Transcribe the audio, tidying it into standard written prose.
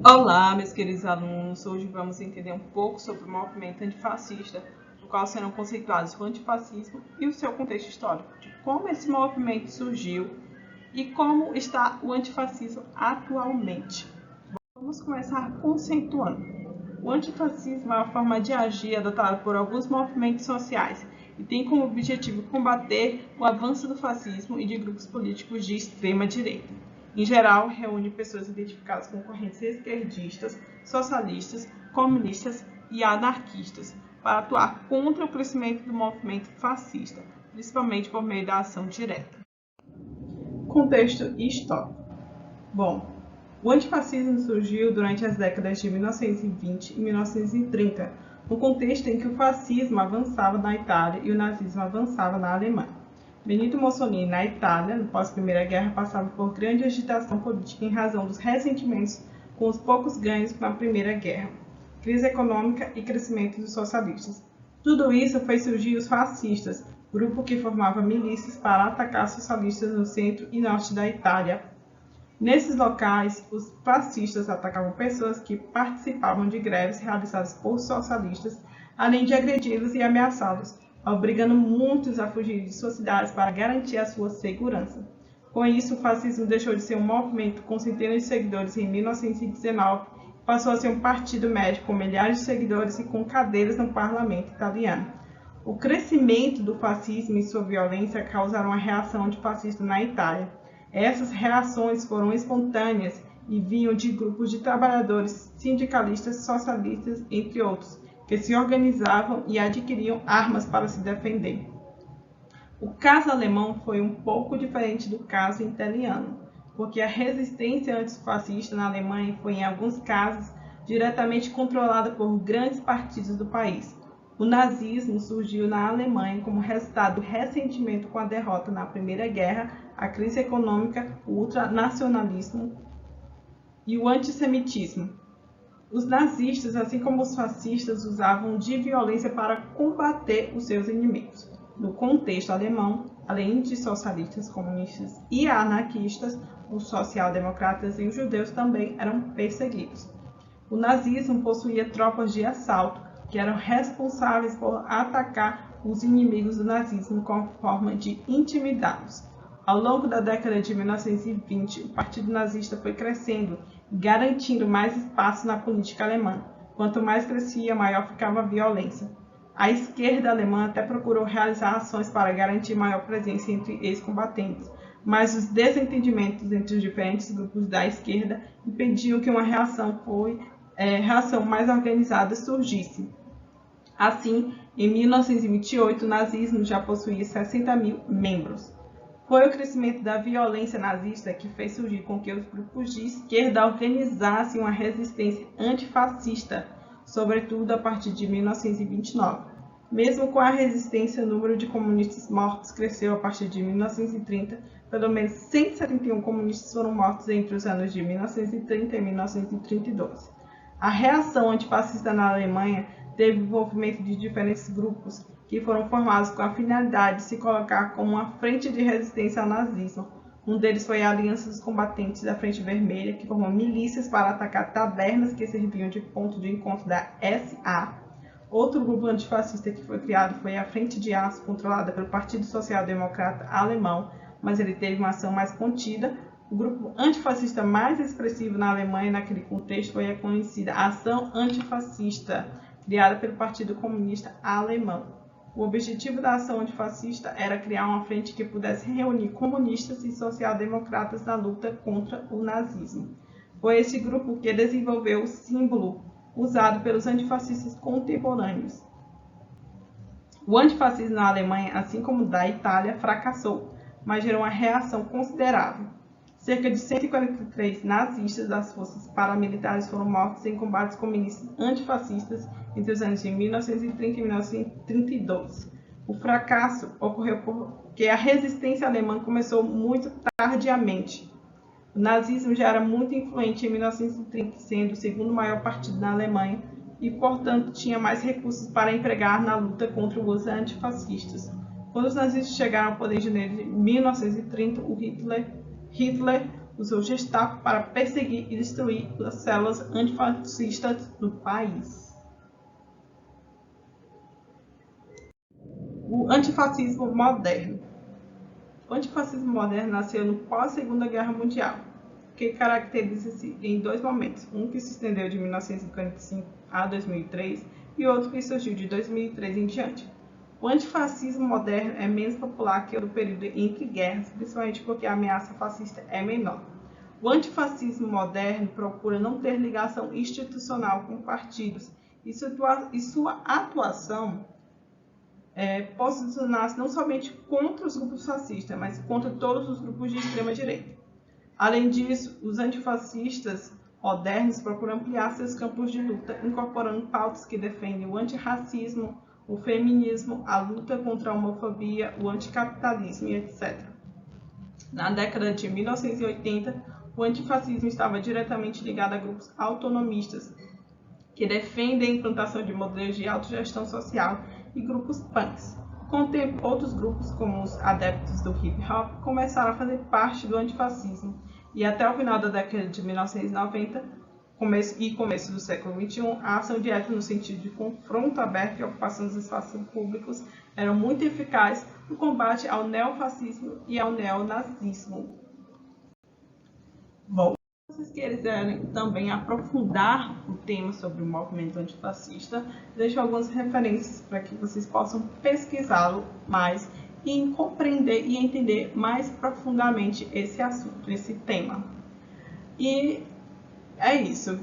Olá, meus queridos alunos. Hoje vamos entender um pouco sobre o movimento antifascista, no qual serão conceituados o antifascismo e o seu contexto histórico, de como esse movimento surgiu e como está o antifascismo atualmente. Vamos começar conceituando. O antifascismo é uma forma de agir adotada por alguns movimentos sociais e tem como objetivo combater o avanço do fascismo e de grupos políticos de extrema direita. Em geral, reúne pessoas identificadas com correntes esquerdistas, socialistas, comunistas e anarquistas para atuar contra o crescimento do movimento fascista, principalmente por meio da ação direta. Contexto histórico. Bom, o antifascismo surgiu durante as décadas de 1920 e 1930, no contexto em que o fascismo avançava na Itália e o nazismo avançava na Alemanha. Benito Mussolini, na Itália, no pós-Primeira Guerra, passava por grande agitação política em razão dos ressentimentos com os poucos ganhos na Primeira Guerra, crise econômica e crescimento dos socialistas. Tudo isso fez surgir os fascistas, grupo que formava milícias para atacar socialistas no centro e norte da Itália. Nesses locais, os fascistas atacavam pessoas que participavam de greves realizadas por socialistas, além de agredi-los e ameaçá-los, obrigando muitos a fugir de suas cidades para garantir a sua segurança. Com isso, o fascismo deixou de ser um movimento com centenas de seguidores em 1919 e passou a ser um partido médio com milhares de seguidores e com cadeiras no parlamento italiano. O crescimento do fascismo e sua violência causaram uma reação antifascista na Itália. Essas reações foram espontâneas e vinham de grupos de trabalhadores, sindicalistas, socialistas, entre outros, que se organizavam e adquiriam armas para se defender. O caso alemão foi um pouco diferente do caso italiano, porque a resistência antifascista na Alemanha foi, em alguns casos, diretamente controlada por grandes partidos do país. O nazismo surgiu na Alemanha como resultado do ressentimento com a derrota na Primeira Guerra, a crise econômica, o ultranacionalismo e o antissemitismo. Os nazistas, assim como os fascistas, usavam de violência para combater os seus inimigos. No contexto alemão, além de socialistas, comunistas e anarquistas, os social-democratas e os judeus também eram perseguidos. O nazismo possuía tropas de assalto, que eram responsáveis por atacar os inimigos do nazismo com a forma de intimidá-los. Ao longo da década de 1920, o Partido Nazista foi crescendo e garantindo mais espaço na política alemã. Quanto mais crescia, maior ficava a violência. A esquerda alemã até procurou realizar ações para garantir maior presença entre ex-combatentes, mas os desentendimentos entre os diferentes grupos da esquerda impediam que uma reação mais organizada surgisse. Assim, em 1928, o nazismo já possuía 60 mil membros. Foi o crescimento da violência nazista que fez surgir com que os grupos de esquerda organizassem uma resistência antifascista, sobretudo a partir de 1929. Mesmo com a resistência, o número de comunistas mortos cresceu a partir de 1930. Pelo menos 171 comunistas foram mortos entre os anos de 1930 e 1932. A reação antifascista na Alemanha teve envolvimento de diferentes grupos que foram formados com a finalidade de se colocar como uma frente de resistência ao nazismo. Um deles foi a Aliança dos Combatentes da Frente Vermelha, que formou milícias para atacar tabernas que serviam de ponto de encontro da SA. Outro grupo antifascista que foi criado foi a Frente de Aço, controlada pelo Partido Social Democrata Alemão, mas ele teve uma ação mais contida. O grupo antifascista mais expressivo na Alemanha naquele contexto foi a conhecida Ação Antifascista, criada pelo Partido Comunista Alemão. O objetivo da ação antifascista era criar uma frente que pudesse reunir comunistas e social-democratas na luta contra o nazismo. Foi esse grupo que desenvolveu o símbolo usado pelos antifascistas contemporâneos. O antifascismo na Alemanha, assim como da Itália, fracassou, mas gerou uma reação considerável. Cerca de 143 nazistas das forças paramilitares foram mortos em combates com milícias antifascistas entre os anos de 1930 e 1932. O fracasso ocorreu porque a resistência alemã começou muito tardiamente. O nazismo já era muito influente em 1930, sendo o segundo maior partido na Alemanha e, portanto, tinha mais recursos para empregar na luta contra os antifascistas. Quando os nazistas chegaram ao poder em janeiro de 1930, Hitler usou Gestapo para perseguir e destruir as células antifascistas do país. O antifascismo moderno. O antifascismo moderno nasceu no pós-Segunda Guerra Mundial, que caracteriza-se em dois momentos, um que se estendeu de 1945 a 2003 e outro que surgiu de 2003 em diante. O antifascismo moderno é menos popular que o do período entre guerras, principalmente porque a ameaça fascista é menor. O antifascismo moderno procura não ter ligação institucional com partidos e sua atuação posicionar-se não somente contra os grupos fascistas, mas contra todos os grupos de extrema-direita. Além disso, os antifascistas modernos procuram ampliar seus campos de luta, incorporando pautas que defendem o antirracismo, o feminismo, a luta contra a homofobia, o anticapitalismo e etc. Na década de 1980, o antifascismo estava diretamente ligado a grupos autonomistas, que defendem a implantação de modelos de autogestão social e grupos punks. Com o tempo, outros grupos, como os adeptos do hip-hop, começaram a fazer parte do antifascismo, e até o final da década de 1990 começo do século XXI, a ação direta no sentido de confronto aberto e ocupação dos espaços públicos eram muito eficazes no combate ao neofascismo e ao neonazismo. Bom, se vocês quiserem também aprofundar o tema sobre o movimento antifascista, deixo algumas referências para que vocês possam pesquisá-lo mais e compreender e entender mais profundamente esse assunto, esse tema. E é isso.